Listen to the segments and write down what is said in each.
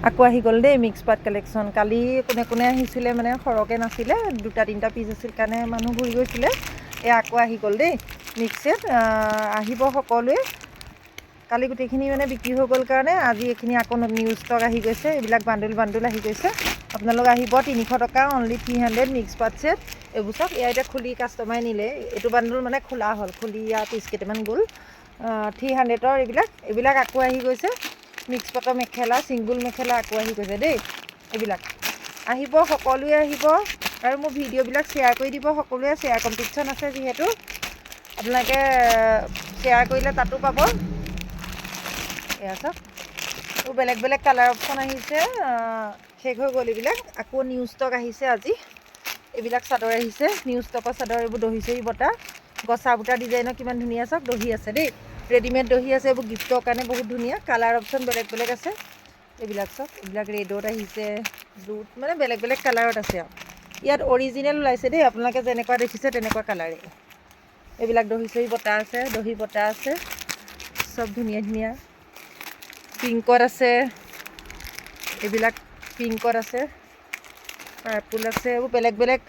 আকৌ আহি গ'ল দেই মিক্স পাট কালেকশ্যন। কালি কোনে কোনে আহিছিলে মানে সৰহকৈ নাছিলে, 2-3টা পিচ আছিল কাৰণে মানুহ ঘূৰি গৈছিলে। আকৌ আহি গ'ল দেই মিক্স ছেট। আহিব সকলোৱে। কালি গোটেইখিনি মানে বিক্ৰী হৈ গ'ল কাৰণে আজি এইখিনি আকৌ নিউ ষ্টক আহি গৈছে। এইবিলাক বান্দুল আহি গৈছে। আপোনালোক আহিব, 300 টকা, অনলি 300 মিক্স পাট ছেট। এইবোৰ চব এয়া এতিয়া খুলি কাষ্টমাৰে নিলে। এইটো বান্দুল মানে খোলা হ'ল, খুলি ইয়াৰ পিচ কেইটামান গ'ল। 300ৰ এইবিলাক আকৌ আহি গৈছে। মিক্স পাটৰ মেখেলা, ছিংগুল মেখেলা আকৌ আহি গৈছে দেই। এইবিলাক আহিব, সকলোৱে আহিব আৰু মোৰ ভিডিঅ'বিলাক শ্বেয়াৰ কৰি দিব। সকলোৱে শ্বেয়াৰ কম্পিটিশ্যন আছে যিহেতু আপোনালোকে শ্বেয়াৰ কৰিলে তাতো পাব। এয়া চাওক, বেলেগ বেলেগ কালাৰ অপশ্যন আহিছে। শেষ হৈ গ'ল এইবিলাক, আকৌ নিউ ষ্টক আহিছে আজি। এইবিলাক চাদৰ আহিছে, নিউ ষ্টকৰ চাদৰ। এইবোৰ দহি চহি বটা, গছা বুটা ডিজাইনৰ কিমান ধুনীয়া চাওক। দহি আছে দেই, ৰেডিমেড দহি আছে। এইবোৰ গিফ্টৰ কাৰণে বহুত ধুনীয়া। কালাৰ অপশ্যন বেলেগ বেলেগ আছে। এইবিলাক চাওক, এইবিলাক ৰেডত আহিছে, ব্লুত, মানে বেলেগ বেলেগ কালাৰত আছে আৰু ইয়াত অৰিজিনেল ওলাইছে দেই। আপোনালোকে যেনেকুৱা দেখিছে তেনেকুৱা কালাৰে। এইবিলাক দহি চহি বটা আছে, দহি বটা আছে, চব ধুনীয়া ধুনীয়া। পিংকত আছে, এইবিলাক পিংকত আছে, পাৰ্পুল আছে। এইবোৰ বেলেগ বেলেগ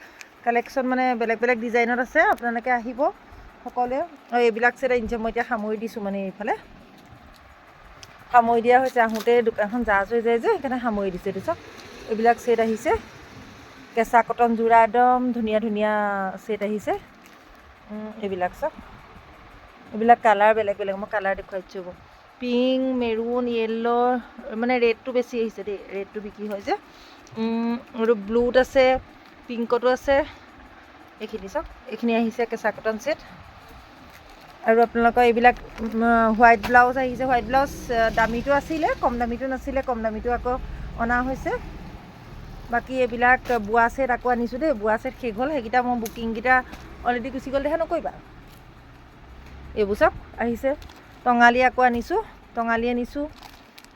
কালেকশ্যন, মানে বেলেগ বেলেগ ডিজাইনত আছে। আপোনালোকে আহিব সকলোৱে। আৰু এইবিলাক ছেট আনিছে, মই এতিয়া সামৰি দিছোঁ, মানে এইফালে সামৰি দিয়া হৈছে। আহোঁতে দোকানখন জাজ হৈ যায় যে, সেইকাৰণে সামৰি দিছোঁ। এইটো চাওক, এইবিলাক ছেট আহিছে। কেঁচা কটন যোৰা, একদম ধুনীয়া ধুনীয়া ছেট আহিছে। এইবিলাক চাওক, এইবিলাক কালাৰ বেলেগ বেলেগ। মই কালাৰ দেখুৱাই দিছোঁ। পিংক, মেৰুন, য়েল্ল', মানে ৰেডটো বেছি আহিছে দেই, ৰেডটো বিক্ৰী হয় যে। আৰু ব্লুত আছে, পিংকতো আছে। এইখিনি চাওক, এইখিনি আহিছে কেঁচা কটন ছেট। আৰু আপোনালোকৰ এইবিলাক হোৱাইট ব্লাউজ আহিছে। হোৱাইট ব্লাউজ দামীটো আছিলে, কম দামীটো নাছিলে। কম দামীটো আকৌ অনা হৈছে। বাকী এইবিলাক বোৱা ছেট আকৌ আনিছোঁ দেই। বোৱা ছেট শেষ হ'ল, সেইকেইটা মই বুকিংকেইটা অলৰেডি গুচি গ'ল। দেখা নকৰিবা। এইবোৰ চাওক আহিছে। টঙালি আকৌ আনিছোঁ, টঙালি আনিছোঁ।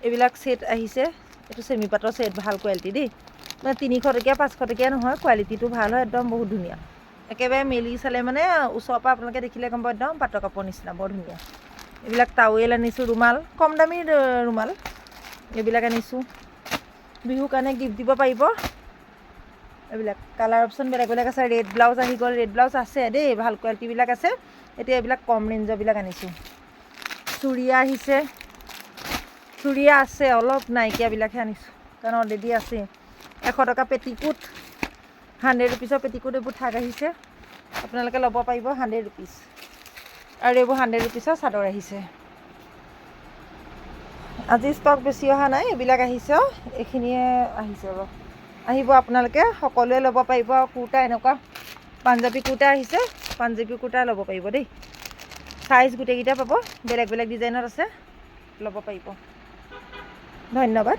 এইবিলাক ছেট আহিছে। এইটো চেমি পাটৰ ছেট, ভাল কোৱালিটি দেই। মানে 300 টকীয়া 500 টকীয়া নহয়, কোৱালিটিটো ভাল হয়, একদম বহুত ধুনীয়া। একেবাৰে মেলি চালে মানে ওচৰৰ পৰা আপোনালোকে দেখিলে গম পাব, একদম পাটৰ কাপোৰ নিচিনা, বৰ ধুনীয়া। এইবিলাক টাৱেল আনিছোঁ, ৰুমাল, কম দামী ৰুমাল। এইবিলাক আনিছোঁ, বিহুৰ কাৰণে গিফ্ট দিব পাৰিব। এইবিলাক কালাৰ অপশ্যন বেলেগ বেলেগ আছে। ৰেড ব্লাউজ আহি গ'ল, ৰেড ব্লাউজ আছে দেই, ভাল কোৱালিটিবিলাক আছে। এতিয়া এইবিলাক কম ৰেঞ্জৰবিলাক আনিছোঁ। চুৰিয়া আহিছে, চুৰিয়া আছে, অলপ নাইকিয়াবিলাকহে আনিছোঁ, কাৰণ অলৰেডি আছে। 100 টকা পেটিকোট, 100 ৰুপিছৰ পেটিকোট। এইবোৰ ঠাক আহিছে, আপোনালোকে ল'ব পাৰিব 100 ৰুপিছ। আৰু এইবোৰ 100 ৰুপিছৰ চাদৰ আহিছে। আজি ষ্টক বেছি অহা নাই, এইবিলাক আহিছে। এইখিনিয়ে আহিছে। আহিব আপোনালোকে, সকলোৱে ল'ব পাৰিব। আৰু কুৰ্তা, এনেকুৱা পাঞ্জাবী কুৰ্তা আহিছে, পাঞ্জাবী কুৰ্তা ল'ব পাৰিব দেই। চাইজ গোটেইকেইটা পাব, বেলেগ বেলেগ ডিজাইনত আছে, ল'ব পাৰিব। ধন্যবাদ।